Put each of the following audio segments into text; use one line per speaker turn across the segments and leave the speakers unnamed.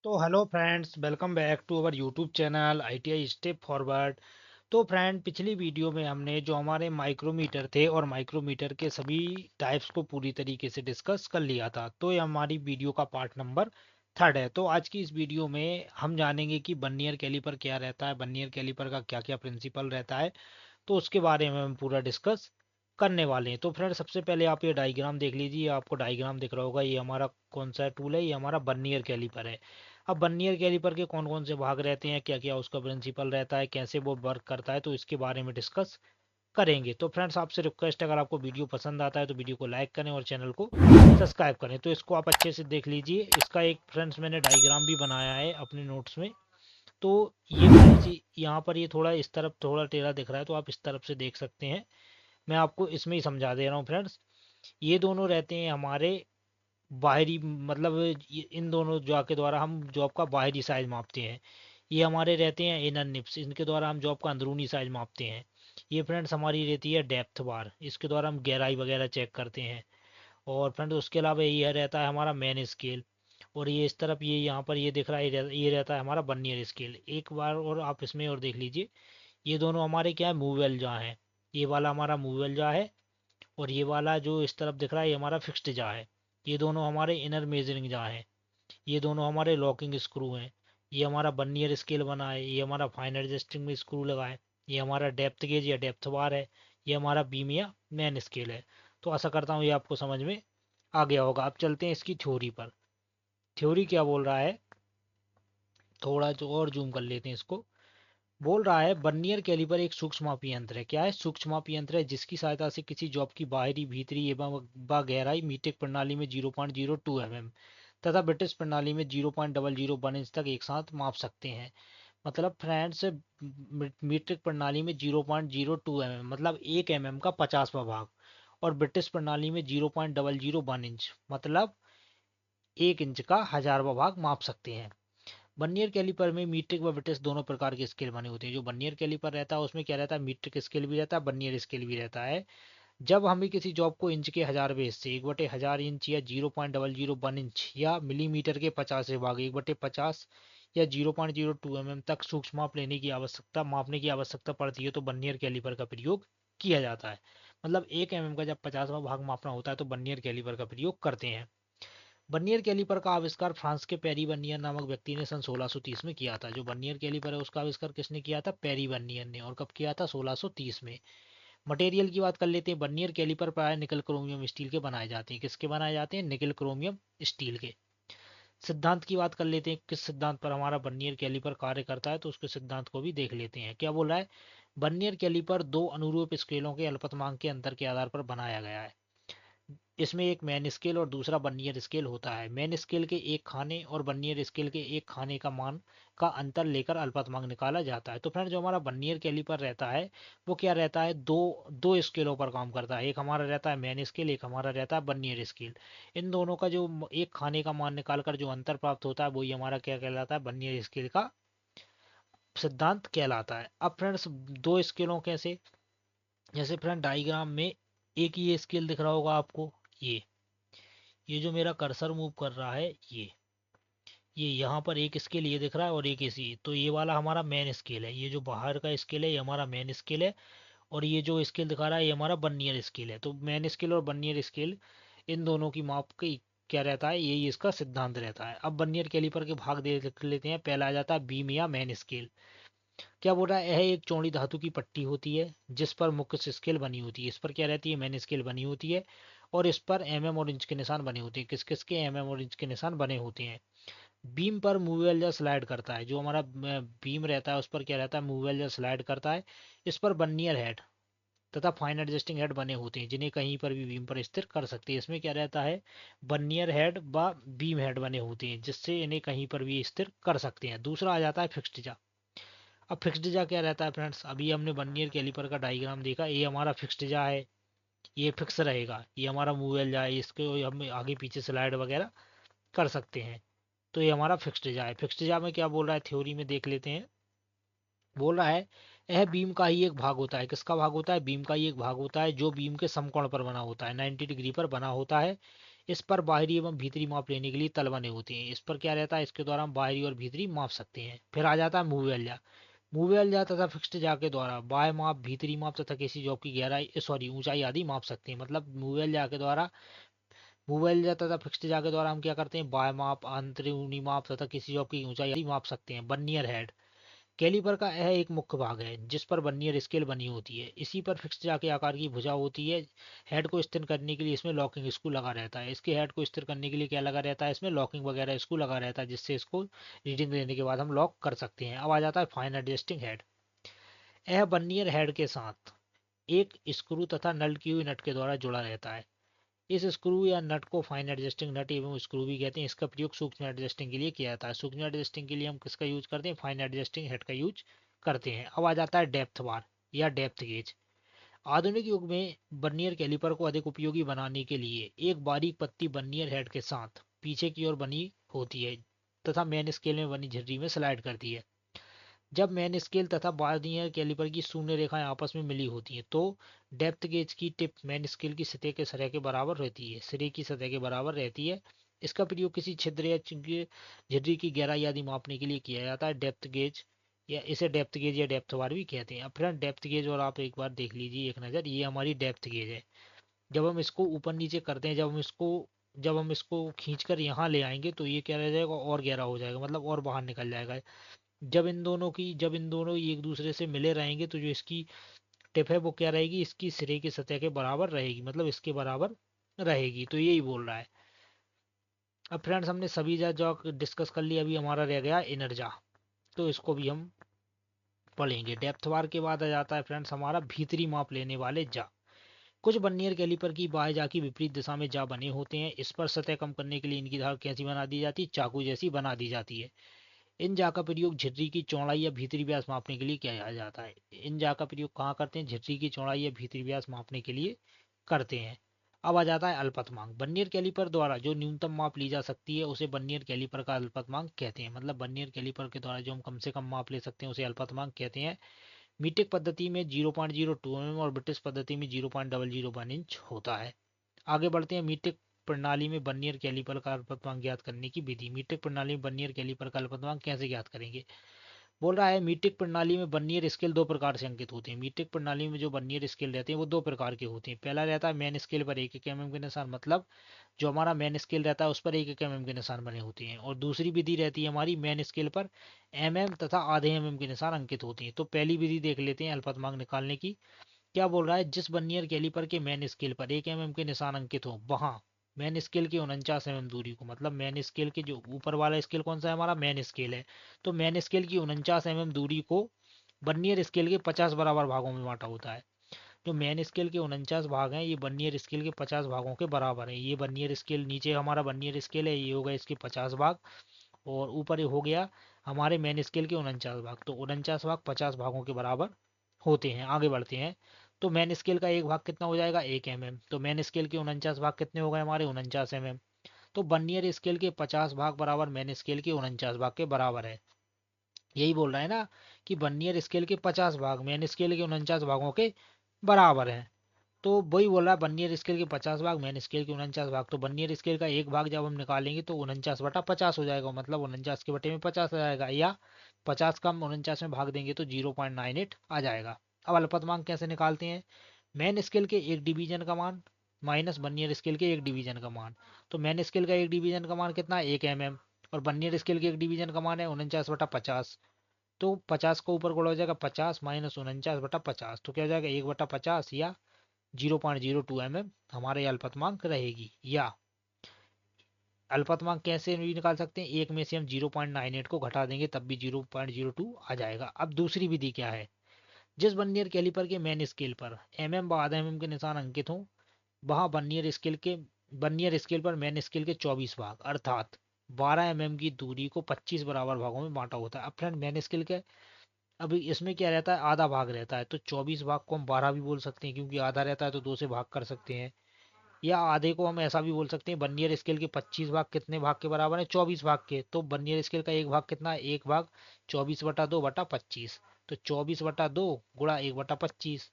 तो hello friends, welcome back to our YouTube channel ITI step forward. तो friend, पिछली video में हमने जो हमारे माइक्रोमीटर थे और माइक्रोमीटर के सभी टाइप्स को पूरी तरीके से डिस्कस कर लिया था। तो ये हमारी वीडियो का पार्ट नंबर 3 है। तो आज की इस वीडियो में हम जानेंगे कि वर्नियर कैलिपर क्या रहता है, वर्नियर कैलिपर का क्या क्या प्रिंसिपल रहता है। तो उसके बारे में हम पूरा डिस्कस करने वाले हैं। तो फ्रेंड, सबसे पहले आप ये डायग्राम देख लीजिए। आपको डायग्राम दिख रहा होगा, ये हमारा कौन सा टूल है, ये हमारा वर्नियर कैलिपर है। अब वर्नियर कैलिपर के कौन कौन से भाग रहते हैं, क्या क्या उसका प्रिंसिपल रहता है, कैसे वो वर्क करता है, तो इसके बारे में डिस्कस करेंगे। तो फ्रेंड्स, आपसे रिक्वेस्ट है, अगर आपको वीडियो पसंद आता है तो वीडियो को लाइक करें और चैनल को सब्सक्राइब करें। तो इसको आप अच्छे से देख लीजिए। इसका एक फ्रेंड्स मैंने डायग्राम भी बनाया है अपने नोट्स में। तो ये फ्रेंड्स, यहाँ पर ये थोड़ा इस तरफ थोड़ा टेढ़ा दिख रहा है, तो आप इस तरफ से देख सकते हैं। मैं आपको इसमें ही समझा दे रहा हूँ फ्रेंड्स। ये दोनों रहते हैं हमारे बाहरी, मतलब इन दोनों जॉब के द्वारा हम जॉब का बाहरी साइज मापते हैं। ये हमारे रहते हैं इनर निप्स, इनके द्वारा हम जॉब का अंदरूनी साइज मापते हैं। ये फ्रेंड्स हमारी रहती है डेप्थ बार, इसके द्वारा हम गहराई वगैरह चेक करते हैं। और फ्रेंड्स, उसके अलावा ये रहता है हमारा मेन स्केल। और ये इस तरफ ये यहाँ पर ये दिख रहा है, ये रहता है हमारा वर्नियर स्केल। एक बार और आप इसमें और देख लीजिए। ये दोनों हमारे क्या है, मूवेल जा है। ये वाला हमारा मूवेल जा है। और ये वाला जो इस तरफ दिख रहा है, ये हमारा फिक्स्ड जा है। ये दोनों हमारे इनर मेजरिंग जा है। ये दोनों हमारे लॉकिंग स्क्रू हैं। ये हमारा वर्नियर स्केल बना है, ये हमारा फाइन एडजस्टिंग में स्क्रू लगा है। ये हमारा डेप्थ गेज या डेप्थ बार है। ये हमारा बीम या मैन स्केल है। तो आशा करता हूँ ये आपको समझ में आ गया होगा। अब चलते हैं इसकी थ्योरी पर। थ्योरी क्या बोल रहा है, थोड़ा जो और जूम कर लेते हैं इसको। बोल रहा है वर्नियर कैलिपर एक सूक्ष्म मापी यंत्र है। क्या है? सूक्ष्म मापी यंत्र है, जिसकी सहायता से किसी जॉब की बाहरी, भीतरी एवं व गहराई मीट्रिक प्रणाली में 0.02 mm तथा ब्रिटिश प्रणाली में 0.001 इंच तक एक साथ माप सकते हैं। मतलब फ्रेंड्स, मीट्रिक प्रणाली में 0.02 mm मतलब 1 mm का 50वां भाग, और ब्रिटिश प्रणाली में 0.001 इंच मतलब 1 इंच का 1000वां भाग माप सकते हैं। वर्नियर कैलिपर में मीट्रिक व ब्रिटिश दोनों प्रकार के स्केल बने होते हैं। जो वर्नियर कैलिपर रहता है उसमें क्या रहता है, मीट्रिक स्केल भी रहता है, वर्नियर स्केल भी रहता है। जब हमें किसी जॉब को इंच के 1000वें हिस्से 1/1000 इंच या 0.001 इंच या मिलीमीटर के 50 भाग 1/50 या 0.02 mm तक सूक्ष्म माप लेने की आवश्यकता मापने की आवश्यकता पड़ती है, तो वर्नियर कैलिपर का प्रयोग किया जाता है। मतलब 1 mm का जब 50वां भाग मापना होता है तो वर्नियर कैलिपर का प्रयोग करते हैं। वर्नियर कैलिपर का आविष्कार फ्रांस के पेरी वर्नियर नामक व्यक्ति ने सन 1630 में किया था। जो वर्नियर कैलिपर है उसका आविष्कार किसने किया था? पेरी वर्नियर ने। और कब किया था? 1630 में। मटेरियल की बात कर लेते हैं। वर्नियर कैलिपर प्राय निकल क्रोमियम स्टील के बनाए जाते हैं। किसके बनाए जाते हैं? निकल क्रोमियम स्टील के। सिद्धांत की बात कर लेते हैं, किस सिद्धांत पर हमारा वर्नियर कैलिपर कार्य करता है, तो उसके सिद्धांत को भी देख लेते हैं। क्या बोल रहा है? वर्नियर कैलिपर दो अनुरूप स्केलों के अल्पतमांक के अंतर के आधार पर बनाया गया है। इसमें एक मेन स्केल और दूसरा वर्नियर स्केल होता है। मेन स्केल के एक खाने और वर्नियर स्केल के एक खाने का मान का अंतर लेकर अल्पतमांक निकाला जाता है। तो फ्रेंड, जो हमारा वर्नियर कैलिपर रहता है वो क्या रहता है, दो दो स्केलों पर काम करता है। एक हमारा रहता है मेन स्केल, एक हमारा रहता है वर्नियर स्केल। इन दोनों का जो एक खाने का मान निकालकर जो अंतर प्राप्त होता है वही हमारा क्या कहलाता है? वर्नियर स्केल का सिद्धांत कहलाता है। अब फ्रेंड्स, दो स्केलों कैसे, जैसे फ्रेंड डायग्राम में एक ये स्केल दिख रहा होगा आपको। ये जो मेरा कर्सर मूव कर रहा है, ये यहाँ पर एक स्केल ये दिख रहा है और एक इसी, तो ये वाला हमारा मेन स्केल है। ये जो बाहर का स्केल है ये हमारा मेन स्केल है। और ये जो स्केल दिखा रहा है ये हमारा वर्नियर स्केल है। तो मेन स्केल और वर्नियर स्केल, इन दोनों की माप की क्या रहता है, यही इसका सिद्धांत रहता है। अब वर्नियर कैलिपर के भाग देख लेते हैं। पहला आ जाता है बीम या मेन स्केल। क्या बोल रहा है? यह एक चौड़ी धातु की पट्टी होती है जिस पर मुख्य स्केल बनी होती है। इस पर क्या रहती है? मेन स्केल बनी होती है। और इस पर और इंच के निशान बने होते हैं। किस किस के? और इंच के निशान बने होते हैं। बीम पर मूवेल या स्लाइड करता है। जो हमारा बीम रहता है उस पर क्या रहता है? मूवेल या स्लाइड करता है। इस पर बर्नियर हेड तथा फाइन एडजस्टिंग हेड बने होते हैं, जिन्हें कहीं पर भी बीम पर स्थिर कर सकते हैं। इसमें क्या रहता है? बर्नियर हेड व बीम हेड बने होते हैं, जिससे इन्हें कहीं पर भी स्थिर कर सकते हैं। दूसरा आ जाता है फिक्स्ड जा। अब फिक्स्ड जा क्या रहता है फ्रेंड्स? अभी हमने वर्नियर कैलिपर का डायग्राम देखा, ये हमारा फिक्स्ड जा है। ये फिक्स रहेगा। ये हमारा मूवेल जा है, इसको हम आगे पीछे स्लाइड वगैरह कर सकते हैं। तो ये हमारा फिक्स्ड जा है। फिक्स्ड जा में क्या बोल रहा है, थ्योरी में देख लेते हैं। बोल रहा है यह बीम का ही एक भाग होता है। किसका भाग होता है? बीम का ही एक भाग होता है, जो बीम के समकोण पर बना होता है, 90 डिग्री पर बना होता है। इस पर बाहरी एवं भीतरी माप लेने के लिए तल बने होते हैं। इस पर क्या रहता है, इसके द्वारा हम बाहरी और भीतरी माप सकते हैं। फिर आ जाता है मूवेल जा। मूवेल जा तथा फिक्स्ड जा के द्वारा बाह्य माप, भीतरी माप तथा किसी जॉब की गहराई सॉरी ऊंचाई आदि माप सकते हैं। मतलब मूवेल जा के द्वारा, मूवेल जा तथा फिक्स्ड जा के द्वारा हम क्या करते हैं, बाह्य माप, अंतरूनी माप तथा किसी जॉब की ऊंचाई आदि माप सकते हैं। बर्नियर हेड कैलिपर का यह एक मुख्य भाग है जिस पर बर्नियर स्केल बनी होती है। इसी पर फिक्स्ड जा के आकार की भुजा होती है। हेड को स्थिर करने के लिए इसमें लॉकिंग स्क्रू लगा रहता है। इसके हेड को स्थिर करने के लिए क्या लगा रहता है, इसमें लॉकिंग वगैरह स्क्रू लगा रहता है, जिससे इसको रीडिंग लेने के बाद हम लॉक कर सकते हैं। अब आ जाता है फाइन एडजस्टिंग हेड। यह बर्नियर हेड के साथ एक स्क्रू तथा नल की हुई नट के द्वारा जुड़ा रहता है। इस स्क्रू या नट को फाइन एडजस्टिंग नट एवं स्क्रू भी कहते हैं। इसका प्रयोग सूक्ष्म एडजस्टिंग के लिए किया जाता है। सूक्ष्म एडजस्टिंग के लिए हम किसका यूज करते हैं, फाइन एडजस्टिंग हेड का यूज करते हैं। अब आ जाता है डेप्थ बार या डेप्थ गेज। आधुनिक युग में बर्नियर कैलिपर को अधिक उपयोगी बनाने के लिए एक बारीक पत्ती बर्नियर हेड के साथ पीछे की ओर बनी होती है तथा मेन स्केल में बनी झिर्री में स्लाइड करती है। जब मेन स्केल तथा बर्नियर कैलिपर की शून्य रेखाएं आपस में मिली होती हैं तो डेप्थ गेज की टिप मेन स्केल की सतह के सिरे के बराबर रहती है, सिरे की सतह के बराबर रहती है। इसका प्रयोग किसी छिद्र या झिर्री की गहराई आदि मापने के लिए किया जाता है। डेप्थ गेज या इसे डेप्थ गेज या डेप्थ बार भी कहते हैं। अब फ्रेंड डेप्थ गेज और आप एक बार देख लीजिए एक नज़र, ये हमारी डेप्थ गेज है। जब हम इसको ऊपर नीचे करते हैं, जब हम इसको खींच कर यहाँ ले आएंगे तो ये क्या रह जाएगा, और गहरा हो जाएगा, मतलब और बाहर निकल जाएगा। जब इन दोनों एक दूसरे से मिले रहेंगे तो जो इसकी टिप है वो क्या रहेगी, इसकी सिरे की सतह के बराबर रहेगी, मतलब इसके बराबर रहेगी। तो यही बोल रहा है। अब फ्रेंड्स हमने सभी जा जो डिस्कस कर लिया, अभी हमारा रह गया इनर जा, तो इसको भी हम पढ़ेंगे। डेप्थ बार के बाद आ जाता है फ्रेंड्स हमारा भीतरी माप लेने वाले जा। कुछ बर्नियर कैलिपर की बाएं जा की विपरीत दिशा में जा बने होते हैं। इस पर सतह कम करने के लिए इनकी धार कैसी बना दी जाती है, चाकू जैसी बना दी जाती है। इन जा का प्रयोग झिर्री की चौड़ाई या भीतरी व्यास मापने के लिए किया जाता है। इन जा का प्रयोग कहाँ करते हैं, झिर्री की चौड़ाई या भीतरी व्यास मापने के लिए करते हैं। अब आ जाता है अल्पतमांक। बर्नियर कैलिपर द्वारा जो न्यूनतम माप ली जा सकती है उसे बर्नियर कैलिपर का अल्पतमांक कहते हैं। मतलब बर्नियर कैलिपर के द्वारा जो हम कम से कम माप ले सकते हैं उसे अल्पतमांक कहते हैं। मीट्रिक पद्धति में 0.02 mm और ब्रिटिश पद्धति में 0.001 इंच होता है। आगे बढ़ते हैं मीट्रिक प्रणाली में बर्नियर कैलिपर का अल्पतमांक ज्ञात करने की विधि। मीट्रिक प्रणाली में बर्नियर कैलिपर का अल्पतमांक कैसे ज्ञात करेंगे, बोल रहा है मीट्रिक प्रणाली में बर्नियर स्केल दो प्रकार से अंकित होते हैं। मीट्रिक प्रणाली में जो बर्नियर स्केल रहते हैं वो दो प्रकार के होते हैं। पहला रहता है मेन स्केल पर 1-1 mm के निशान, मतलब जो हमारा मेन स्केल रहता है उस पर 1-1 mm के निशान बने होते हैं। और दूसरी विधि रहती है हमारी मेन स्केल पर तथा आधे mm के निशान अंकित होते हैं। तो पहली विधि देख लेते हैं अल्पतमांक निकालने की। क्या बोल रहा है, जिस बर्नियर कैलिपर के मेन स्केल पर 1 mm के निशान अंकित हो वहां मेन स्केल के 49 mm दूरी को, मतलब मेन स्केल के जो ऊपर वाला स्केल कौन सा है, हमारा मेन स्केल है, तो मेन स्केल की 49 mm दूरी को बर्नियर स्केल के 50 बराबर भागों में बांटा होता है। जो मेन स्केल के 49 भाग हैं ये बर्नियर स्केल के 50 भागों के बराबर है। ये बर्नियर स्केल, नीचे हमारा बर्नियर स्केल है, ये होगा इसके 50 भाग, और ऊपर ये हो गया हमारे मेन स्केल के 49 भाग। तो 49 भाग 50 भागों के बराबर होते हैं। आगे बढ़ते हैं। तो मेन स्केल का एक भाग कितना हो जाएगा, 1 mm। तो मेन स्केल के 49 भाग कितने हो गए हमारे, 49 mm। तो बर्नियर स्केल के 50 भाग बराबर मेन स्केल के 49 भाग के बराबर है। यही बोल रहा है ना कि बर्नियर स्केल के 50 भाग मेन स्केल के 49 भागों के बराबर है। तो वही बोल रहा है बर्नियर स्केल के 50 भाग मेन स्केल के 49 भाग। तो बर्नियर स्केल का एक भाग जब हम निकालेंगे तो 49/50 हो जाएगा, मतलब 49 के बटे में 50 आ जाएगा, या 50 का हम 49 में भाग देंगे तो 0.98 आ जाएगा। अब अल्पतमांक कैसे निकालते हैं, मेन स्केल के एक डिवीजन का मान माइनस बर्नियर स्केल के एक डिवीजन का मान। तो मेन स्केल का एक डिवीजन का मान कितना है, 1 mm, और बर्नियर स्केल के एक डिवीजन का मान है 49/50। तो 50 को ऊपर गुणा हो जाएगा 50 माइनस 49/50, तो क्या हो जाएगा 1/50 या 0.02 mm हमारे अल्पतमांक रहेगी। या अल्पतमांक कैसे भी निकाल सकते हैं, एक में से हम 0.98 को घटा देंगे तब भी 0.02 आ जाएगा। अब दूसरी विधि क्या है, जिस बर्नियर कैलिपर के मेन स्केल पर आधा mm के निशान अंकित हों वहां बर्नियर स्केल पर मेन स्केल के 24 भाग अर्थात 12 mm की दूरी को 25 बराबर भागों में बांटा होता है। अब फ्रेंड मेन स्केल के अभी इसमें क्या रहता है, आधा भाग रहता है, तो 24 भाग को हम 12 भी बोल सकते हैं क्योंकि आधा रहता है तो दो से भाग कर सकते हैं। या आधे को हम ऐसा भी बोल सकते हैं, बर्नियर स्केल के 25 भाग कितने भाग के बराबर है, 24 भाग के। तो बर्नियर स्केल का एक भाग कितना है, एक भाग 24/2/25। तो 24/2 गुणा 1/25,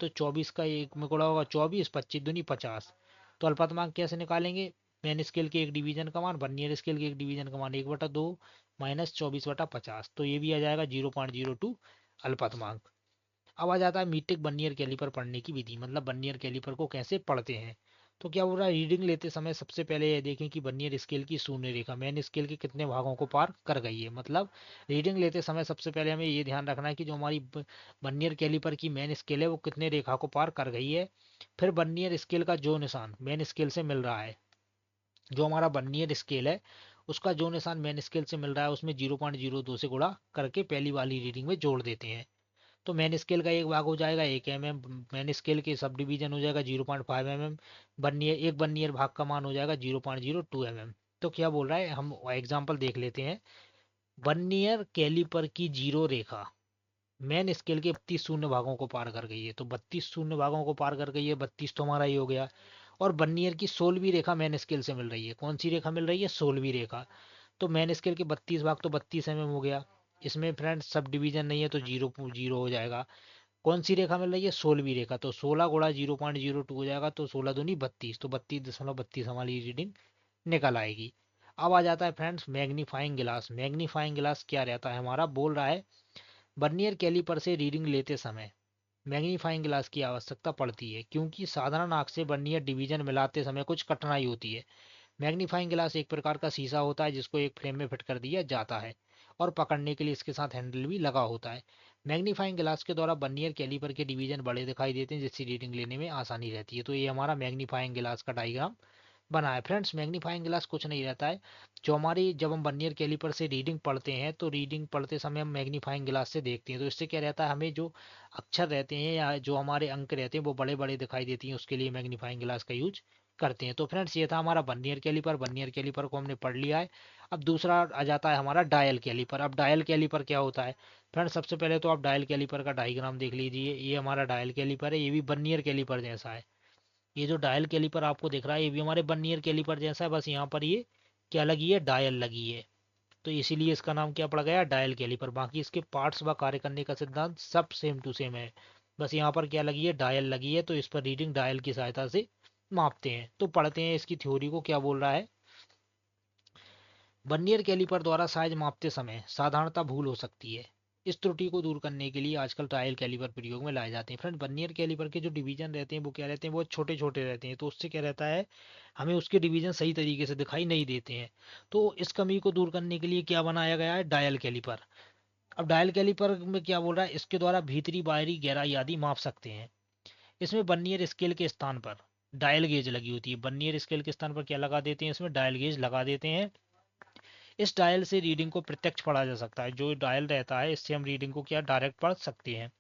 तो 24 का एक में गुणा होगा 24, 25 दूनी 50। तो अल्पतमांक कैसे निकालेंगे, मेन स्केल के एक डिवीजन का मान, वर्नियर स्केल के एक डिवीजन का मान 1/2 माइनस 24/50, तो ये भी आ जाएगा 0.02 अल्पतमांक। अब आ जाता है मीट्रिक वर्नियर कैलिपर पढ़ने की विधि, मतलब वर्नियर कैलिपर को कैसे पढ़ते हैं। तो क्या हो रहा है, रीडिंग लेते समय सबसे पहले ये देखें कि वर्नियर स्केल की शून्य रेखा मेन स्केल के कितने भागों को पार कर गई है। मतलब रीडिंग लेते समय सबसे पहले हमें ये ध्यान रखना है कि जो हमारी वर्नियर कैलिपर की मेन स्केल है वो कितने रेखा को पार कर गई है। फिर वर्नियर स्केल का जो निशान मेन स्केल से मिल रहा है, जो हमारा वर्नियर स्केल है उसका जो निशान मेन स्केल से मिल रहा है उसमें 0.02 से गुणा करके पहली वाली रीडिंग में जोड़ देते हैं। तो मेन स्केल का एक भाग हो जाएगा 1 mm, मेन स्केल के सब डिवीजन हो जाएगा 0.5 mm, वर्नियर एक वर्नियर भाग का मान हो जाएगा 0.02 mm। तो क्या बोल रहा है, हम एग्जांपल देख लेते हैं। वर्नियर कैलिपर की जीरो रेखा मेन स्केल के 32 शून्य भागों को पार कर गई है, तो 32 शून्य भागों को पार कर गई है, 32 तो हमारा ये हो गया। और वर्नियर की 16वीं रेखा मेन स्केल से मिल रही है, कौन सी रेखा मिल रही है, 16वीं रेखा। तो मेन स्केल के 32 भाग तो 32 mm हो गया। इसमें फ्रेंड्स सब डिवीजन नहीं है तो जीरो जीरो हो जाएगा। कौन सी रेखा मिल रही है, 16वीं रेखा, तो 16 गुणा 0.02 हो जाएगा, तो 16 दूनी 32, तो 32.32 हमारी रीडिंग निकल आएगी। अब आ जाता है फ्रेंड्स मैग्नीफाइंग गिलास। मैग्नीफाइंग गिलास क्या रहता है हमारा, बोल रहा है वर्नियर कैलिपर से रीडिंग लेते समय मैग्नीफाइंग ग्लास की आवश्यकता पड़ती है, क्योंकि साधारण आंख से वर्नियर डिवीजन मिलाते समय कुछ कठिनाई होती है। मैग्नीफाइंग ग्लास एक प्रकार का शीशा होता है जिसको एक फ्रेम में फिट कर दिया जाता है और पकड़ने के लिए इसके साथ हैंडल भी लगा होता है। मैग्नीफाइंग ग्लास के द्वारा वर्नियर कैलिपर के डिवीजन बड़े दिखाई देते हैं जिससे रीडिंग लेने में आसानी रहती है। तो ये हमारा मैग्नीफाइंग ग्लास का डायग्राम बना है। फ्रेंड्स मैग्नीफाइंग ग्लास कुछ नहीं रहता है, जो हमारी जब हम वर्नियर कैलिपर से रीडिंग पढ़ते हैं तो रीडिंग पढ़ते समय हम मैग्नीफाइंग ग्लास से देखते हैं, तो इससे क्या रहता है, हमें जो अक्षर रहते हैं या जो हमारे अंक रहते हैं वो बड़े बड़े दिखाई देती हैं, उसके लिए मैग्नीफाइंग ग्लास का यूज करते हैं। तो फ्रेंड्स ये था हमारा वर्नियर कैलिपर। वर्नियर कैलिपर को हमने पढ़ लिया है। अब दूसरा आ जाता है हमारा डायल कैलिपर। अब डायल कैलिपर क्या होता है, फ्रेंड्स सबसे पहले तो आप डायल कैलिपर का डायग्राम देख लीजिए। ये हमारा डायल कैलिपर है, ये भी वर्नियर कैलिपर जैसा है। ये जो डायल कैलिपर आपको दिख रहा है ये भी हमारे वर्नियर कैलिपर जैसा है, बस यहाँ पर ये क्या लगी है, डायल लगी है, तो इसीलिए इसका नाम क्या पड़ गया, डायल कैलिपर। बाकी इसके पार्ट्स व कार्य करने का सिद्धांत सब सेम टू सेम है, बस यहाँ पर क्या लगी है, डायल लगी है, तो इस पर रीडिंग डायल की सहायता से मापते हैं। तो पढ़ते हैं इसकी थ्योरी को, क्या बोल रहा है। वर्नियर कैलिपर द्वारा साइज मापते समय साधारणतः भूल हो सकती है। इस त्रुटि को दूर करने के लिए आजकल ट्रायल कैलिपर प्रयोग में लाए जाते हैं। फ्रेंड वर्नियर कैलिपर के जो डिवीजन रहते हैं वो क्या रहते हैं, बहुत छोटे छोटे रहते हैं, तो उससे क्या रहता है, हमें उसके डिवीजन सही तरीके से दिखाई नहीं देते हैं। तो इस कमी को दूर करने के लिए क्या बनाया गया है, डायल कैलिपर। अब डायल कैलिपर में क्या बोल रहा है, इसके द्वारा भीतरी बाहरी गहराई आदि माप सकते हैं। इसमें वर्नियर स्केल के स्थान पर डायल गेज लगी होती है। वर्नियर स्केल के स्थान पर क्या लगा देते हैं, इसमें डायल गेज लगा देते हैं। इस डायल से रीडिंग को प्रत्यक्ष पढ़ा जा सकता है, जो डायल रहता है इससे हम रीडिंग को क्या डायरेक्ट पढ़ सकते हैं।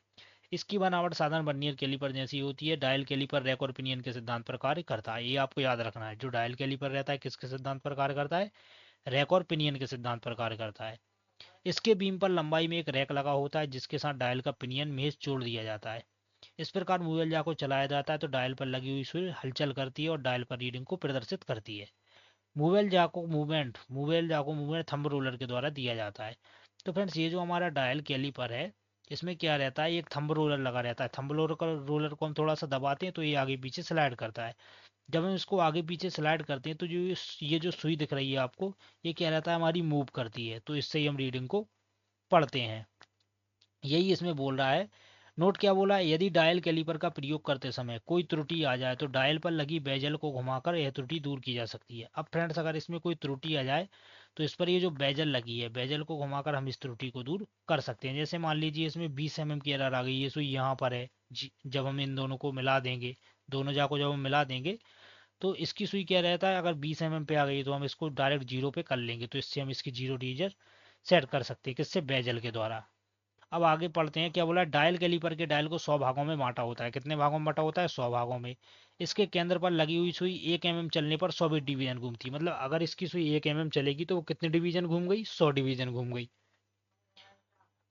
इसकी बनावट साधारण वर्नियर कैलिपर जैसी होती है। डायल कैलिपर रैक और पिनियन के सिद्धांत पर कार्य करता है, ये आपको याद रखना है। जो डायल कैलिपर रहता है किसके सिद्धांत पर कार्य करता है, रैक और पिनियन के सिद्धांत पर कार्य करता है। इसके बीम पर लंबाई में एक रैक लगा होता है जिसके साथ डायल का पिनियन मेज जोड़ दिया जाता है। इस प्रकार मूवल जा को चलाया जाता है तो डायल पर लगी हुई सुई हलचल करती है और डायल पर रीडिंग को प्रदर्शित करती है। मूवेल जा को मूवमेंट थंब रोलर के द्वारा दिया जाता है। तो फ्रेंड्स ये जो हमारा डायल कैलिपर है इसमें क्या रहता है, एक थंब रोलर लगा रहता है। थंब रोलर को हम थोड़ा सा दबाते हैं तो ये आगे पीछे स्लाइड करता है। जब हम इसको आगे पीछे स्लाइड करते हैं तो जो ये जो सुई दिख रही है आपको, ये क्या रहता है, हमारी मूव करती है, तो इससे ही हम रीडिंग को पढ़ते हैं। यही इसमें बोल रहा है। नोट क्या बोला है, यदि डायल कैलिपर का प्रयोग करते समय कोई त्रुटि आ जाए तो डायल पर लगी बेजल को घुमाकर यह त्रुटि दूर की जा सकती है। अब फ्रेंड्स अगर इसमें कोई त्रुटि आ जाए तो इस पर ये जो बेजल लगी है, बेजल को घुमाकर हम इस त्रुटि को दूर कर सकते हैं। जैसे मान लीजिए इसमें 20 mm की एरर आ गई, ये सुई यहाँ पर है जब हम इन दोनों को मिला देंगे, दोनों जा को जब हम मिला देंगे तो इसकी सुई क्या रहता है, अगर 20 mm पे आ गई तो हम इसको डायरेक्ट जीरो पे कर लेंगे, तो इससे हम इसकी जीरो डिवीजन सेट कर सकते हैं, किससे, बेजल के द्वारा। अब आगे पढ़ते हैं, क्या बोला, डायल कैलिपर के डायल को 100 भागों में बांटा होता है। कितने भागों में बांटा होता है, 100 भागों में। इसके केंद्र पर लगी हुई सुई 1 mm चलने पर 100 डिवीजन घूमती है। मतलब अगर इसकी सुई 1 mm चलेगी तो वो कितने डिवीजन घूम गई, 100 डिवीजन घूम गई।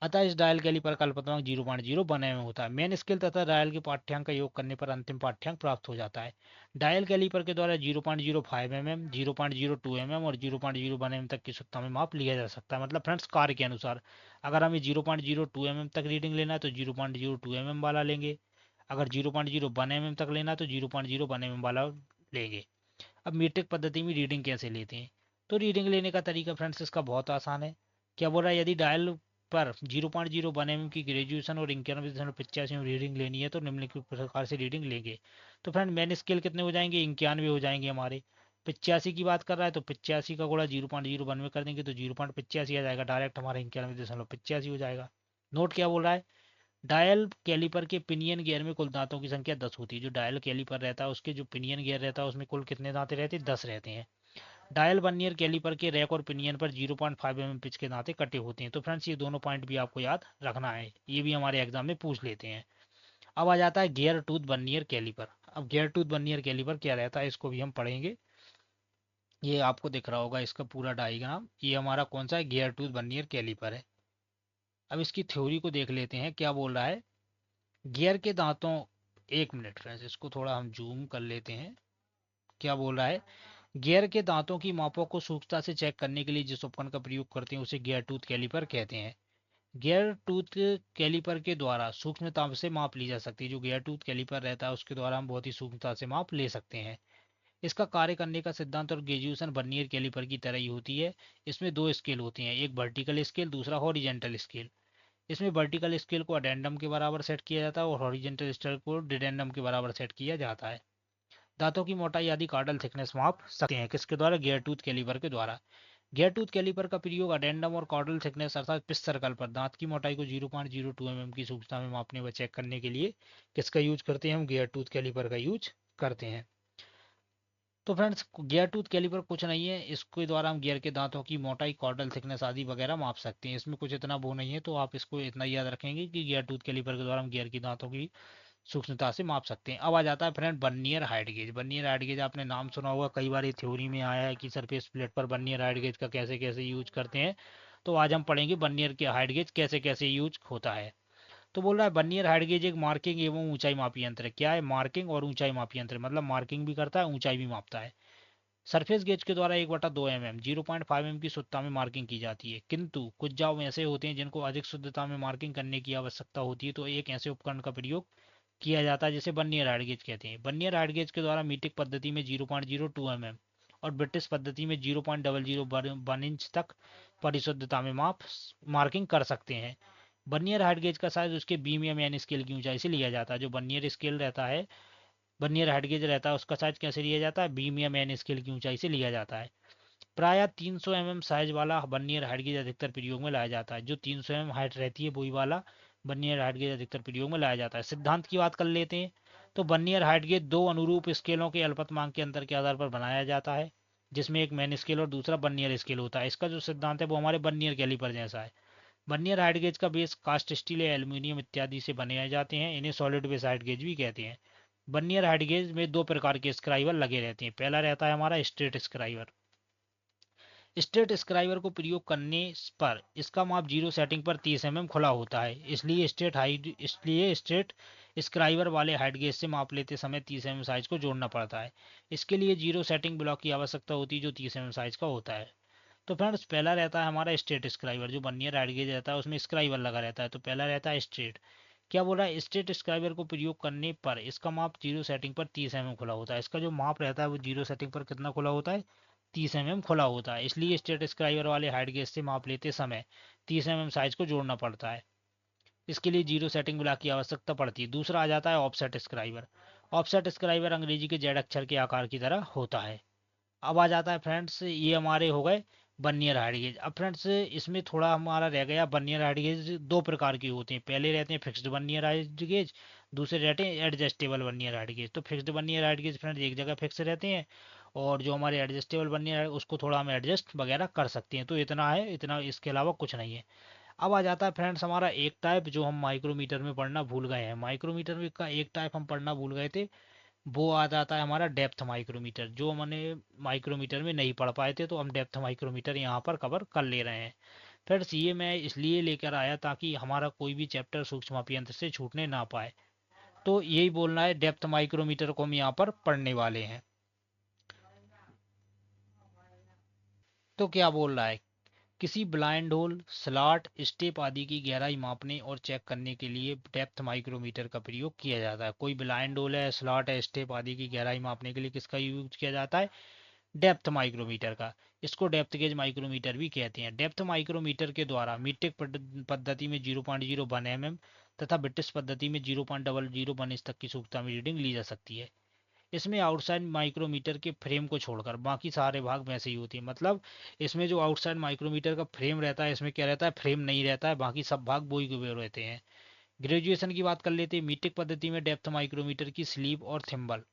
अतः इस डायल कैलिपर का अल्पतमांक 0.01 में होता है। मेन स्केल तथा डायल के पाठ्यांक का योग करने पर अंतिम पाठ्यांक प्राप्त हो जाता है। डायल कैलिपर के द्वारा 0.05 mm, 0.02 mm और 0.01 mm तक की सत्ता में माप लिया जा सकता है। मतलब फ्रेंड्स कार्य के अनुसार, अगर हमें 0.02 mm तक रीडिंग लेना है तो 0.02 mm वाला लेंगे, अगर 0.01 mm तक लेना है तो 0.01 mm वाला लेंगे। अब मीट्रिक पद्धति में रीडिंग कैसे लेते हैं? तो रीडिंग लेने का तरीका फ्रेंड्स इसका बहुत आसान है। क्या बोल रहा है, यदि डायल पर 0.01 mm की ग्रेजुएशन और 91.85 में रीडिंग लेनी है तो निम्नलिखित प्रकार से रीडिंग लेंगे। तो फ्रेंड मेन स्केल कितने हो जाएंगे, 91 हो जाएंगे हमारे। 85 की बात कर रहा है तो 85 का गुणा 0.01 में कर देंगे तो 0.85 आ जाएगा, डायरेक्ट हमारा 91.85 हो जाएगा। नोट क्या बोल रहा है, डायल कैलिपर के पिनियन गियर में कुल दांतों की संख्या 10 होती है। जो डायल कैलिपर रहता है उसके जो पिनियन गियर रहता है उसमें कुल कितने दांते रहते हैं, 10 रहते हैं। डायल वर्नियर कैलिपर के रैक और पिनियन पर 0.5 mm पिच के दांते कटे होते हैं। तो फ्रेंड्स ये दोनों पॉइंट भी आपको याद रखना है, ये भी हमारे एग्जाम में पूछ लेते हैं। अब आ जाता है गियर टूथ वर्नियर कैलिपर। अब गियर टूथ वर्नियर कैलिपर क्या रहता है इसको भी हम पढ़ेंगे। ये आपको दिख रहा होगा इसका पूरा डायग्राम, ये हमारा कौन सा है, गियर टूथ वर्नियर कैलिपर है। अब इसकी थ्योरी को देख लेते हैं, क्या बोल रहा है, गियर के दांतों, एक मिनट फ्रेंड्स इसको थोड़ा हम जूम कर लेते हैं। क्या बोल रहा है, गियर के दांतों की मापों को सूक्ष्मता से चेक करने के लिए जिस उपकरण का प्रयोग करते हैं उसे गियर टूथ कैलिपर कहते हैं। गियर टूथ कैलिपर के द्वारा सूक्ष्मता से माप ली जा सकती है। जो गियर टूथ कैलिपर रहता है उसके द्वारा हम बहुत ही सूक्ष्मता से माप ले सकते हैं। इसका कार्य करने का सिद्धांत और ग्रेजुएशन वर्नियर कैलिपर की तरह ही होती है। इसमें दो स्केल होते हैं, एक वर्टिकल स्केल, दूसरा हॉरिजेंटल स्केल। इसमें वर्टिकल स्केल को अडेंडम के बराबर सेट किया जाता है और हॉरिजेंटल स्केल को डिडेंडम के बराबर सेट किया जाता है। दांतों की मोटाई आदि कार्डल थिकनेस माप सकते हैं किसके द्वारा, गियर टूथ कैलिपर के द्वारा। गियर टूथ कैलिपर का प्रयोग अडेंडम और कॉर्डल थिकनेस अर्थात पिच सर्कल पर दांत की मोटाई को 0.02 mm की सूक्ष्मता में मापने व चेक करने के लिए किसका यूज करते हैं, हम गियर टूथ कैलिपर का यूज करते हैं। तो फ्रेंड्स गियर टूथ कैलिपर कुछ नहीं है, इसके द्वारा हम गियर के दांतों की मोटाई, कॉर्डल थिकनेस आदि वगैरह माप सकते हैं। इसमें कुछ इतना वो नहीं है, तो आप इसको इतना याद रखेंगे कि गियर टूथ कैलिपर के द्वारा हम गियर की दांतों की सूक्ष्मता से माप सकते हैं। अब आ जाता है friend vernier height gauge. Vernier height gauge आपने नाम सुना होगा, कई बार ये थ्योरी में आया है कि सरफेस प्लेट पर वर्नियर हाइट गेज का कैसे कैसे यूज करते हैं। तो आज हम पढ़ेंगे वर्नियर के हाइट गेज कैसे कैसे यूज होता है। तो बोल रहा है वर्नियर हाइट गेज एक मार्किंग एवं ऊंचाई मापी यंत्र है। क्या है, मार्किंग और ऊंचाई मापी यंत्र, मतलब मार्किंग भी करता है ऊंचाई भी मापता है। सरफेस गेज के द्वारा 1/2 mm 0.5 mm की शुद्धता में मार्किंग की जाती है, किंतु कुछ जाव ऐसे होते हैं जिनको अधिक शुद्धता में मार्किंग करने की आवश्यकता होती है, तो एक ऐसे उपकरण का प्रयोग किया जाता है जिसे वर्नियर हाइट गेज कहते हैं। वर्नियर हाइट गेज के द्वारा मीट्रिक पद्धति में 0.02 mm और ब्रिटिश पद्धति में 0.001 इंच तक परिशुद्धता में मार्किंग कर सकते हैं। वर्नियर हाइट गेज का साइज उसके बीम या मैन स्केल की ऊंचाई से लिया जाता है। जो वर्नियर स्केल रहता है, वर्नियर हाइट गेज रहता है, उसका साइज कैसे लिया जाता है, बीम या मैन स्केल की ऊंचाई से लिया जाता है। प्राय 300 mm साइज वाला वर्नियर हाइट गेज अधिकतर प्रयोग में लाया जाता है। जो 300 mm हाइट रहती है वही वाला वर्नियर हाइट गेज अधिकतर प्रयोग में लाया जाता है। सिद्धांत की बात कर लेते हैं, तो वर्नियर हाइट गेज दो अनुरूप स्केलों के अल्पतमांक के अंतर के आधार पर बनाया जाता है, जिसमें एक मैन स्केल और दूसरा वर्नियर स्केल होता है। इसका जो सिद्धांत है वो हमारे वर्नियर कैलिपर जैसा है। वर्नियर हाइट गेज का बेस कास्ट स्टील या एल्यूमिनियम इत्यादि से बनाए जाते हैं, इन्हें सॉलिड बेस हाइट गेज भी कहते हैं। वर्नियर हाइट गेज में दो प्रकार के स्क्राइबर लगे रहते हैं। पहला रहता है हमारा स्ट्रेट स्क्राइबर। स्ट्रेट स्क्राइबर को प्रयोग करने पर इसका माप जीरो सेटिंग पर 30 mm खुला होता है, इसलिए स्ट्रेट स्क्राइबर वाले हाइट गेज से माप लेते समय 30 mm साइज को जोड़ना पड़ता है। इसके लिए जीरो सेटिंग ब्लॉक की आवश्यकता होती है जो 30 mm साइज का होता है। तो फ्रेंड्स पहला रहता है हमारा स्ट्रेट स्क्राइबर। जो वर्नियर हाइट गेज रहता है उसमें स्क्राइबर लगा रहता है, तो पहला रहता है स्ट्रेट। क्या बोला है, स्ट्रेट स्क्राइबर को प्रयोग करने पर इसका माप जीरो सेटिंग पर 30 mm खुला होता है। इसका जो माप रहता है वो जीरो सेटिंग पर कितना खुला होता है, 30 mm खुला होता है। इसलिए स्ट्रेट स्क्राइबर वाले हाइट गेज से माप लेते समय 30 mm साइज को जोड़ना पड़ता है। इसके लिए जीरो सेटिंग ब्लॉक की आवश्यकता पड़ती है। दूसरा आ जाता है ऑफसेट स्क्राइबर। ऑफसेट स्क्राइबर अंग्रेजी के जेड अक्षर के आकार की तरह होता है। अब आ जाता है फ्रेंड्स, ये हमारे हो गए वर्नियर हाइट गेज। अब फ्रेंड्स इसमें थोड़ा हमारा रह गया, वर्नियर हाइट गेज दो प्रकार के होते हैं। पहले रहते हैं फिक्स्ड वर्नियर हाइट गेज, दूसरे रहते हैं एडजस्टेबल वर्नियर हाइट गेज। तो fixed vernier height gauge friends एक जगह फिक्स रहते हैं, और जो हमारे एडजस्टेबल वर्नियर है उसको थोड़ा हम एडजस्ट वगैरह कर सकते हैं। तो इतना है, इतना, इसके अलावा कुछ नहीं है। अब आ जाता है फ्रेंड्स हमारा एक टाइप जो हम माइक्रोमीटर में पढ़ना भूल गए हैं। माइक्रोमीटर में का एक टाइप हम पढ़ना भूल गए थे, वो आ जाता है हमारा डेप्थ माइक्रोमीटर, जो हमने माइक्रोमीटर में नहीं पढ़ पाए थे, तो हम डेप्थ माइक्रोमीटर यहाँ पर कवर कर ले रहे हैं। फ्रेंड्स ये मैं इसलिए लेकर आया ताकि हमारा कोई भी चैप्टर सूक्ष्म यंत्र से छूटने ना पाए। तो यही बोलना है, डेप्थ माइक्रोमीटर को हम यहाँ पर पढ़ने वाले हैं। तो क्या बोल रहा है, किसी ब्लाइंड होल, स्लॉट, स्टेप आदि की गहराई मापने और चेक करने के लिए डेप्थ माइक्रोमीटर का प्रयोग किया जाता है। कोई ब्लाइंड होल है, स्लॉट है, स्टेप आदि की गहराई मापने के लिए किसका यूज किया जाता है? डेप्थ माइक्रोमीटर का। इसको डेप्थ गेज माइक्रोमीटर भी कहते हैं। डेप्थ माइक्रोमीटर के द्वारा मीट्रिक पद्धति में 0.01 mm तथा ब्रिटिश पद्धति में 0.001 इंच तक की सूक्ष्मता में रीडिंग ली जा सकती है। इसमें आउटसाइड माइक्रोमीटर के फ्रेम को छोड़कर बाकी सारे भाग वैसे ही होते हैं। मतलब इसमें जो आउटसाइड माइक्रोमीटर का फ्रेम रहता है, इसमें क्या रहता है? फ्रेम नहीं रहता है, बाकी सब भाग वही के वही रहते हैं। ग्रेजुएशन की बात कर लेते हैं। मीट्रिक पद्धति में डेप्थ माइक्रोमीटर की स्लीव और थिम्बल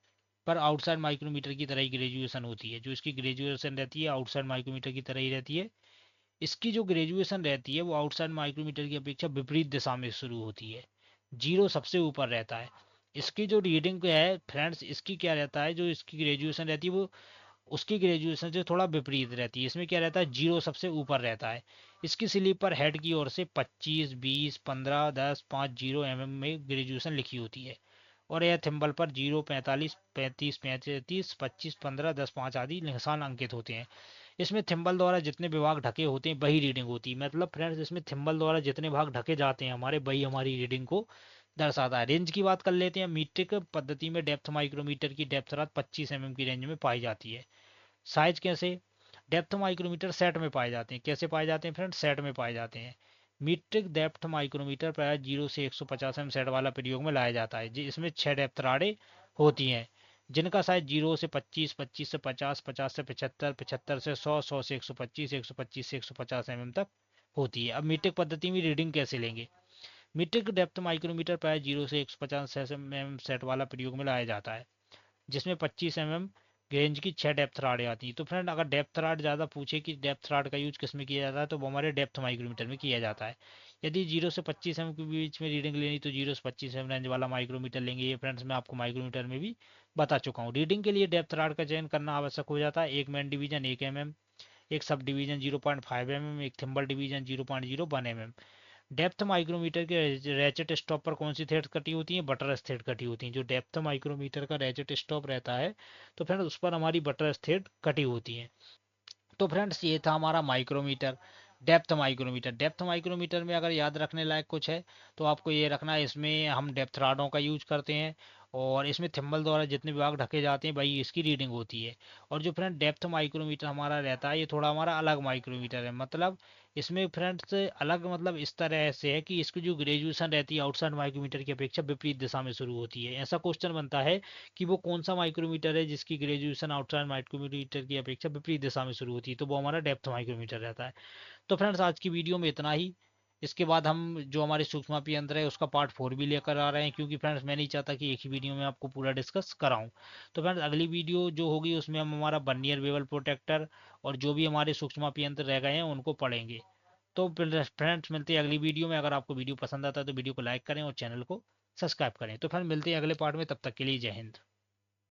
पर आउटसाइड माइक्रोमीटर की तरह ही ग्रेजुएशन होती है। जो इसकी ग्रेजुएशन रहती है आउटसाइड माइक्रोमीटर की तरह ही रहती है। इसकी जो ग्रेजुएशन रहती है वो आउटसाइड माइक्रोमीटर की अपेक्षा विपरीत दिशा में शुरू होती है। जीरो सबसे ऊपर रहता है। इसकी जो रीडिंग है फ्रेंड्स, इसकी क्या रहता है, जो इसकी ग्रेजुएशन रहती है वो उसकी ग्रेजुएशन से थोड़ा विपरीत रहती है। इसमें क्या रहता है? जीरो सबसे ऊपर रहता है। इसकी स्लीप पर हेड की ओर से 25, 20, 15, 10, 5, 0 mm में ग्रेजुएशन लिखी होती है। और यह थिम्बल पर 0, 45, 35, 35, 25, 15, 10, 5 आदि निशान अंकित होते हैं। इसमें थिम्बल द्वारा जितने विभाग ढके होते हैं वही रीडिंग होती है। मतलब फ्रेंड्स, इसमें थिम्बल द्वारा जितने भाग ढके जाते हैं हमारे, वही हमारी रीडिंग को दर्शाता है। रेंज की बात कर लेते हैं। मीट्रिक पद्धति में डेप्थ माइक्रोमीटर की डेप्थ रात 25 mm की रेंज में पाई जाती है। साइज कैसे? डेप्थ माइक्रोमीटर सेट में पाए जाते हैं। कैसे पाए जाते हैं फ्रेंड्स? सेट में पाए जाते हैं। मीट्रिक डेप्थ माइक्रोमीटर प्राय 0 से 150 mm सेट वाला प्रयोग में लाया जाता है। इसमें 6 डेप्थ राडें होती हैं जिनका साइज 0 से 25, 25 से 50, 50 से 75, 75 से 100, 100 से 125, 125 से 150 mm तक होती है। अब मीट्रिक पद्धति में रीडिंग कैसे लेंगे? मीट्रिक डेप्थ माइक्रोमीटर प्राय 0 से 150 mm सेट वाला प्रयोग में लाया जाता है जिसमें 25 mm रेंज की 6 डेप्थ राडें आती हैं। तो फ्रेंड, अगर डेप्थ राड ज़्यादा पूछे कि डेप्थ राड का यूज किस में किया जाता है, तो वो हमारे डेप्थ माइक्रोमीटर में किया जाता है। यदि 0 से 25 एम के बीच में रीडिंग लेनी तो 0 से 25 एम रेंज वाला माइक्रोमीटर लेंगे। ये फ्रेंड्स मैं आपको माइक्रोमीटर में भी बता चुका हूँ। रीडिंग के लिए डेप्थ राड का चयन करना आवश्यक हो जाता है। एक मेन डिवीजन 1 mm, एक सब डिवीजन 0.5 mm, एक thimble division 0.01 mm। Depth micrometer के रैचेट स्टॉप पर कौन सी थ्रेड कटी होती है? बटर थ्रेड कटी होती है। जो डेप्थ माइक्रोमीटर का रैचेट स्टॉप रहता है, तो फ्रेंड उस पर हमारी बटर थ्रेड कटी होती है। तो फ्रेंड्स, ये था हमारा micrometer, depth micrometer. Depth micrometer में अगर याद रखने लायक कुछ है तो आपको ये रखना है, इसमें हम डेप्थ राडों का यूज करते हैं और इसमें थिम्बल द्वारा जितने विभाग ढके जाते हैं वही इसकी रीडिंग होती है। और जो फ्रेंड डेप्थ माइक्रोमीटर हमारा रहता है, ये थोड़ा हमारा अलग माइक्रोमीटर है। मतलब इसमें फ्रेंड्स अलग मतलब इस तरह से है कि इसकी जो ग्रेजुएशन रहती है आउटसाइड माइक्रोमीटर की अपेक्षा विपरीत दिशा में शुरू होती है। ऐसा क्वेश्चन बनता है कि वो कौन सा माइक्रोमीटर है जिसकी ग्रेजुएशन आउटसाइड माइक्रोमीटर की अपेक्षा विपरीत दिशा में शुरू होती है, तो वो हमारा डेप्थ माइक्रोमीटर रहता है। तो फ्रेंड्स, आज की वीडियो में इतना ही। इसके बाद हम जो हमारे सूक्ष्मापी यंत्र है उसका पार्ट 4 भी लेकर आ रहे हैं, क्योंकि फ्रेंड्स मैं नहीं चाहता कि एक ही वीडियो में आपको पूरा डिस्कस कराऊं। तो फ्रेंड्स, अगली वीडियो जो होगी उसमें हम हमारा बर्नियर बेवल प्रोटेक्टर और जो भी हमारे सूक्ष्मापी यंत्र रह गए हैं उनको पढ़ेंगे। तो फ्रेंड्स, मिलते हैं अगली वीडियो में। अगर आपको वीडियो पसंद आता है तो वीडियो को लाइक करें और चैनल को सब्सक्राइब करें। तो फ्रेंड्स, मिलते हैं अगले पार्ट में, तब तक के लिए जय हिंद।